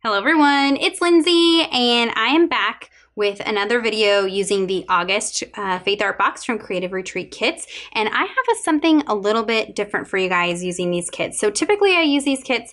Hello everyone, it's Lindsay and I am back with another video using the August Faith Art Box from Creative Retreat Kits, and I have something a little bit different for you guys using these kits. So typically I use these kits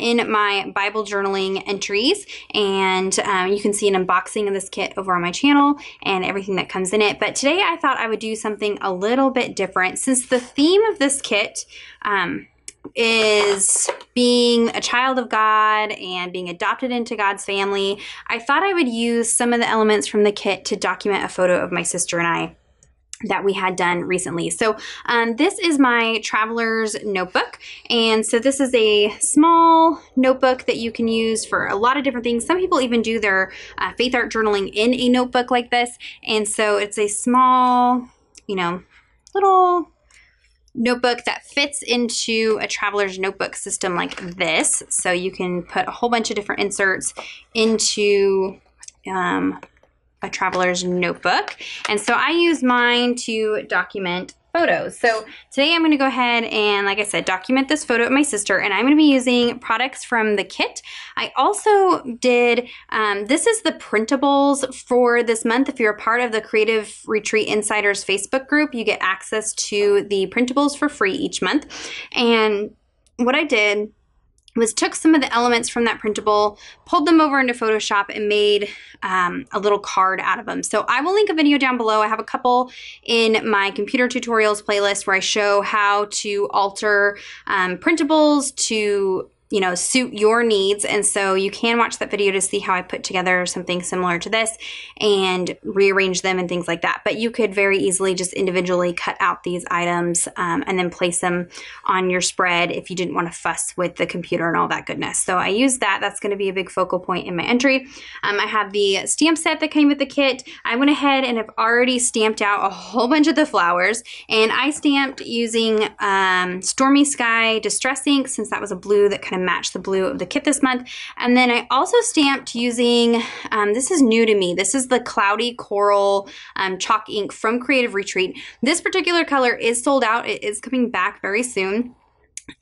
in my Bible journaling entries, and you can see an unboxing of this kit over on my channel and everything that comes in it. But today I thought I would do something a little bit different since the theme of this kit is being a child of God and being adopted into God's family. I thought I would use some of the elements from the kit to document a photo of my sister and I that we had done recently. So this is my traveler's notebook, and so this is a small notebook that you can use for a lot of different things. Some people even do their faith art journaling in a notebook like this, and so it's a small, little notebook that fits into a traveler's notebook system like this. So you can put a whole bunch of different inserts into a traveler's notebook. And so I use mine to document photos. So today I'm going to go ahead and, like I said, document this photo of my sister, and I'm going to be using products from the kit. I also did, this is the printables for this month. If you're a part of the Creative Retreat Insiders Facebook group, you get access to the printables for free each month. And what I did was took some of the elements from that printable, pulled them over into Photoshop, and made a little card out of them. So I will link a video down below. I have a couple in my computer tutorials playlist where I show how to alter printables to suit your needs. And so you can watch that video to see how I put together something similar to this and rearrange them and things like that. But you could very easily just individually cut out these items and then place them on your spread if you didn't want to fuss with the computer and all that goodness. So I use that. That's going to be a big focal point in my entry. I have the stamp set that came with the kit. I went ahead and have already stamped out a whole bunch of the flowers, and I stamped using Stormy Sky Distress ink, since that was a blue that kind of match the blue of the kit this month. And then I also stamped using, this is new to me, this is the Cloudy Coral chalk ink from Creative Retreat. This particular color is sold out. It is coming back very soon.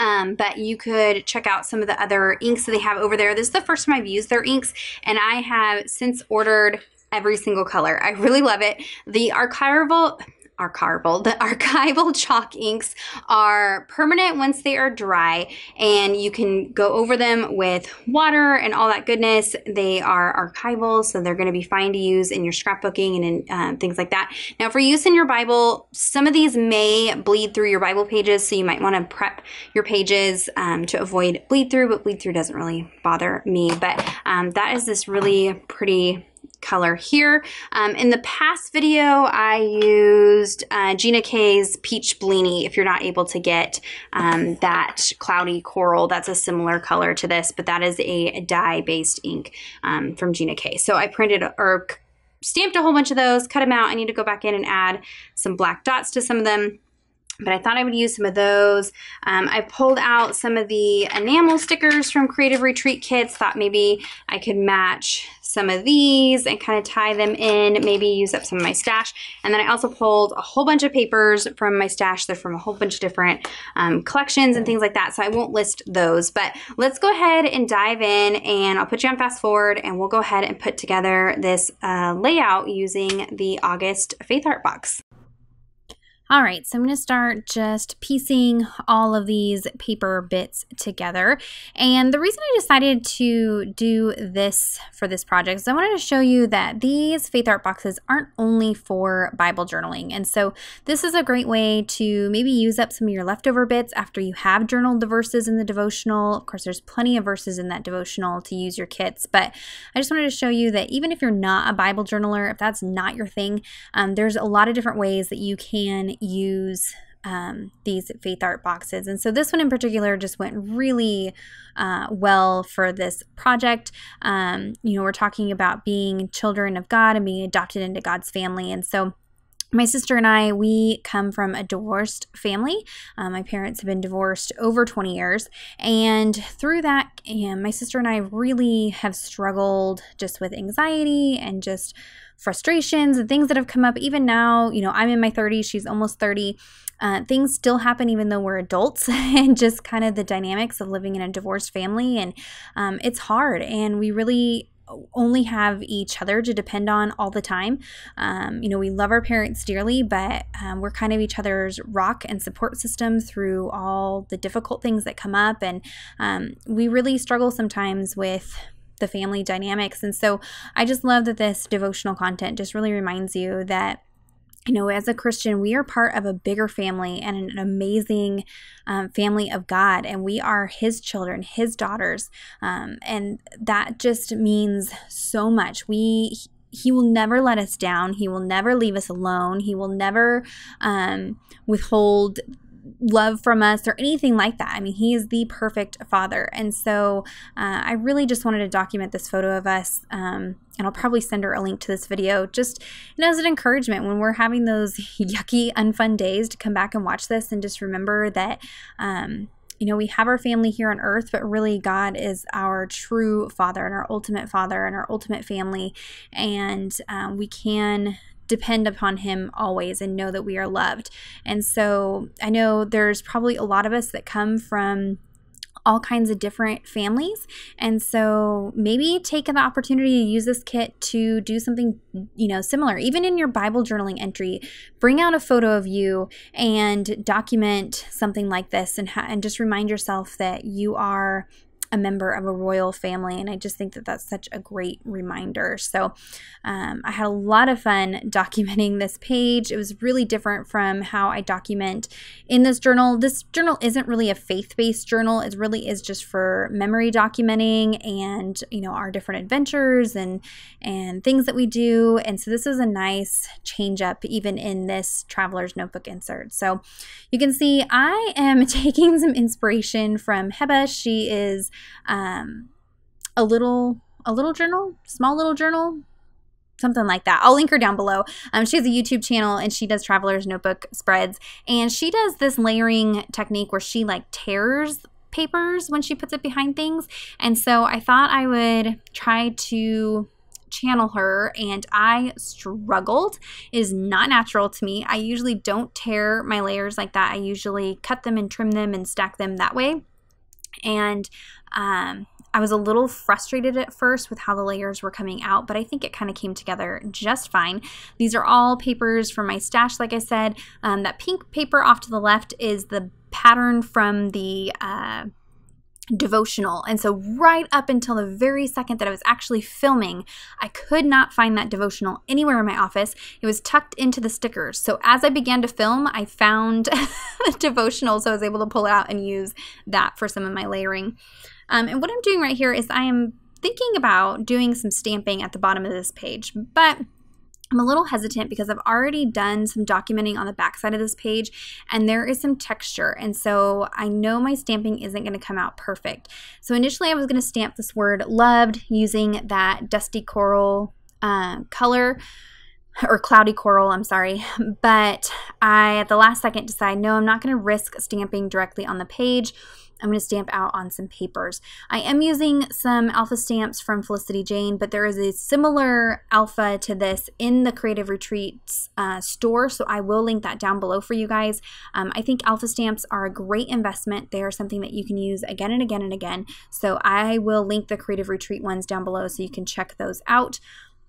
But you could check out some of the other inks that they have over there. This is the first time I've used their inks, and I have since ordered every single color. I really love it. The archival chalk inks are permanent once they are dry, and you can go over them with water and all that goodness. They are archival, so they're going to be fine to use in your scrapbooking and in things like that. Now, for use in your Bible, some of these may bleed through your Bible pages, so you might want to prep your pages to avoid bleed through, but bleed through doesn't really bother me. But that is this really pretty color here. In the past video, I used Gina K's Peach Bleenie. If you're not able to get that Cloudy Coral, that's a similar color to this, but that is a dye-based ink from Gina K. So I printed or stamped a whole bunch of those, cut them out. I need to go back in and add some black dots to some of them, but I thought I would use some of those. I pulled out some of the enamel stickers from Creative Retreat Kits, thought maybe I could match some of these and kind of tie them in, maybe use up some of my stash. And then I also pulled a whole bunch of papers from my stash. They're from a whole bunch of different collections and things like that, so I won't list those. But let's go ahead and dive in, and I'll put you on fast forward, and we'll go ahead and put together this layout using the August Faith Art Box. All right, so I'm going to start just piecing all of these paper bits together. And the reason I decided to do this for this project is I wanted to show you that these faith art boxes aren't only for Bible journaling. And so this is a great way to maybe use up some of your leftover bits after you have journaled the verses in the devotional. Of course, there's plenty of verses in that devotional to use your kits, but I just wanted to show you that even if you're not a Bible journaler, if that's not your thing, there's a lot of different ways that you can use these faith art boxes. And so this one in particular just went really well for this project. We're talking about being children of God and being adopted into God's family. And so my sister and I, we come from a divorced family. My parents have been divorced over 20 years. And through that, my sister and I really have struggled just with anxiety and just frustrations and things that have come up. Even now, I'm in my 30s, she's almost 30. Things still happen even though we're adults, and just kind of the dynamics of living in a divorced family. And it's hard, and we really only have each other to depend on all the time. We love our parents dearly, but we're kind of each other's rock and support system through all the difficult things that come up. And we really struggle sometimes with the family dynamics. And so I just love that this devotional content just really reminds you that as a Christian, we are part of a bigger family and an amazing family of God, and we are His children, His daughters, and that just means so much. He will never let us down. He will never leave us alone. He will never withhold love from us or anything like that. I mean, He is the perfect Father. And so I really just wanted to document this photo of us, and I'll probably send her a link to this video just as an encouragement when we're having those yucky, unfun days, to come back and watch this and just remember that we have our family here on earth, but really God is our true Father and our ultimate family, and we can depend upon Him always and know that we are loved. And so I know there's probably a lot of us that come from all kinds of different families, and so maybe take the opportunity to use this kit to do something similar. Even in your Bible journaling entry, bring out a photo of you and document something like this, and just remind yourself that you are a member of a royal family. And I just think that that's such a great reminder. So I had a lot of fun documenting this page. It was really different from how I document in this journal. This journal isn't really a faith-based journal. It really is just for memory documenting and, our different adventures and things that we do. And so this is a nice change up even in this traveler's notebook insert. So you can see I am taking some inspiration from Heba. She is a little journal, small little journal, something like that. I'll link her down below. She has a YouTube channel, and she does traveler's notebook spreads, and she does this layering technique where she tears papers when she puts it behind things. And so I thought I would try to channel her, and I struggled. It is not natural to me. I usually don't tear my layers like that. I usually cut them and trim them and stack them that way. And I was a little frustrated at first with how the layers were coming out, but I think it kind of came together just fine. These are all papers from my stash, like I said. That pink paper off to the left is the pattern from the devotional. And so right up until the very second that I was actually filming, I could not find that devotional anywhere in my office. It was tucked into the stickers. So as I began to film, I found the devotional, so I was able to pull it out and use that for some of my layering. And what I'm doing right here is I am thinking about doing some stamping at the bottom of this page, but I'm a little hesitant because I've already done some documenting on the back side of this page, and there is some texture, and so I know my stamping isn't going to come out perfect. So initially I was going to stamp this word loved using that dusty coral color, or cloudy coral, I'm sorry, but I at the last second decided no, I'm not going to risk stamping directly on the page. I'm going to stamp out on some papers. I am using some alpha stamps from Felicity Jane, but there is a similar alpha to this in the Creative Retreats store, so I will link that down below for you guys. I think alpha stamps are a great investment. They are something that you can use again and again and again, so I will link the Creative Retreat ones down below so you can check those out.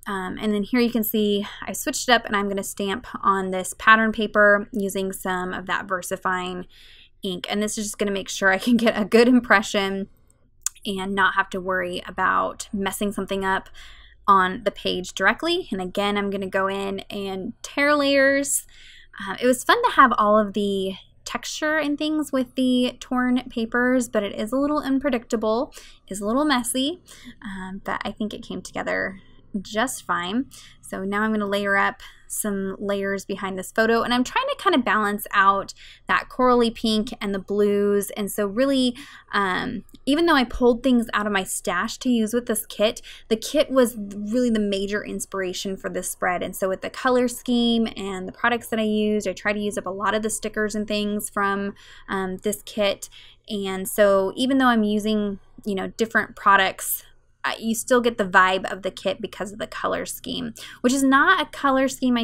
And then here you can see I switched it up, and I'm going to stamp on this pattern paper using some of that VersaFine ink, and this is just going to make sure I can get a good impression and not have to worry about messing something up on the page directly. And again, I'm going to go in and tear layers. It was fun to have all of the texture and things with the torn papers, but it is a little unpredictable, is a little messy, but I think it came together just fine. So now I'm going to layer up some layers behind this photo, and I'm trying to kind of balance out that corally pink and the blues. And so really, even though I pulled things out of my stash to use with this kit, the kit was really the major inspiration for this spread. And so with the color scheme and the products that I used, I try to use up a lot of the stickers and things from this kit. And so even though I'm using, different products you still get the vibe of the kit because of the color scheme, which is not a color scheme I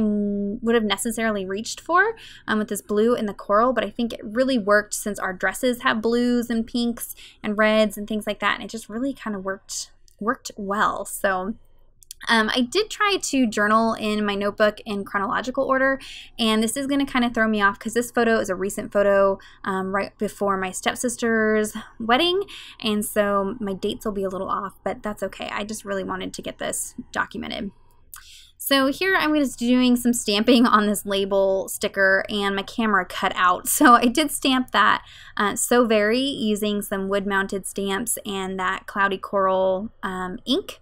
would have necessarily reached for with this blue and the coral, but I think it really worked since our dresses have blues and pinks and reds and things like that, and it just really kind of worked well. So I did try to journal in my notebook in chronological order, and this is going to kind of throw me off because this photo is a recent photo right before my stepsister's wedding, and so my dates will be a little off, but that's okay. I just really wanted to get this documented. So here I'm just doing some stamping on this label sticker, and my camera cut out. So I did stamp that So Very using some wood-mounted stamps and that cloudy coral ink.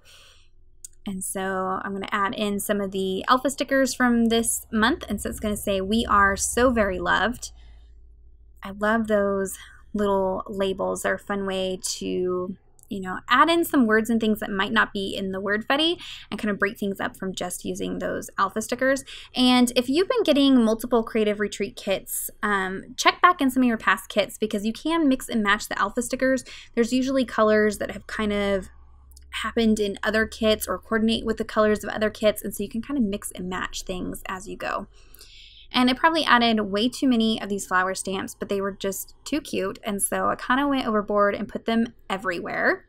And so I'm going to add in some of the alpha stickers from this month. And so it's going to say, "We are so very loved." I love those little labels. They're a fun way to, you know, add in some words and things that might not be in the word fetty and kind of break things up from just using those alpha stickers. And if you've been getting multiple creative retreat kits, check back in some of your past kits because you can mix and match the alpha stickers. There's usually colors that have kind of happened in other kits or coordinate with the colors of other kits, and so you can kind of mix and match things as you go. And I probably added way too many of these flower stamps, but they were just too cute, and so I kind of went overboard and put them everywhere.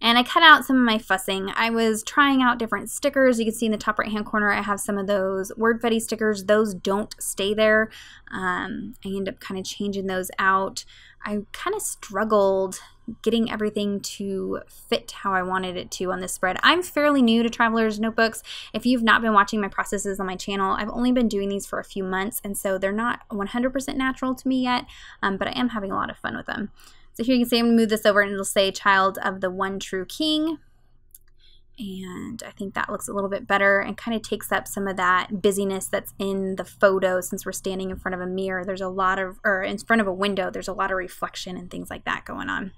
And I cut out some of my fussing. I was trying out different stickers. You can see in the top right hand corner I have some of those word fetty stickers. Those don't stay there. I end up kind of changing those out. I kind of struggled getting everything to fit how I wanted it to on this spread. I'm fairly new to Traveler's Notebooks. If you've not been watching my processes on my channel, I've only been doing these for a few months, and so they're not 100% natural to me yet, but I am having a lot of fun with them. So here you can see I'm going to move this over and it'll say "Child of the One True King." And I think that looks a little bit better and kind of takes up some of that busyness that's in the photo. Since we're standing in front of a mirror, there's a lot of, or in front of a window, there's a lot of reflection and things like that going on.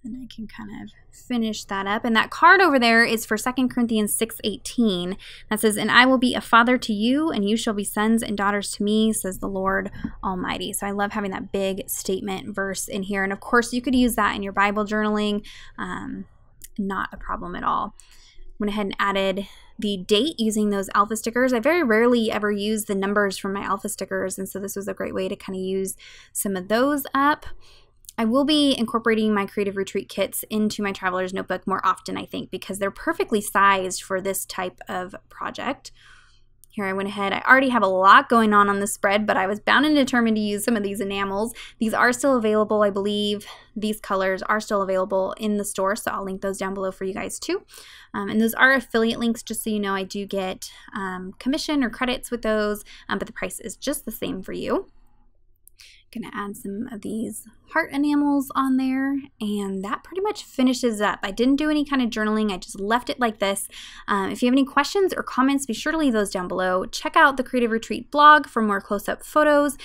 And I can kind of finish that up. And that card over there is for 2 Corinthians 6:18. That says, "And I will be a father to you, and you shall be sons and daughters to me, says the Lord Almighty." So I love having that big statement verse in here. And of course, you could use that in your Bible journaling. Not a problem at all. Went ahead and added the date using those alpha stickers. I very rarely ever use the numbers from my alpha stickers, and so this was a great way to kind of use some of those up. I will be incorporating my creative retreat kits into my Traveler's Notebook more often, I think, because they're perfectly sized for this type of project. Here I went ahead. I already have a lot going on the spread, but I was bound and determined to use some of these enamels. These are still available, I believe. These colors are still available in the store, so I'll link those down below for you guys too. And those are affiliate links, just so you know. I do get commission or credits with those, but the price is just the same for you. Gonna add some of these heart enamels on there, and that pretty much finishes up. I didn't do any kind of journaling. I just left it like this. If you have any questions or comments, be sure to leave those down below. Check out the Creative Retreat blog for more close-up photos.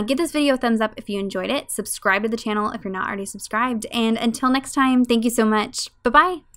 Give this video a thumbs up if you enjoyed it. Subscribe to the channel if you're not already subscribed. And until next time, thank you so much. Bye-bye.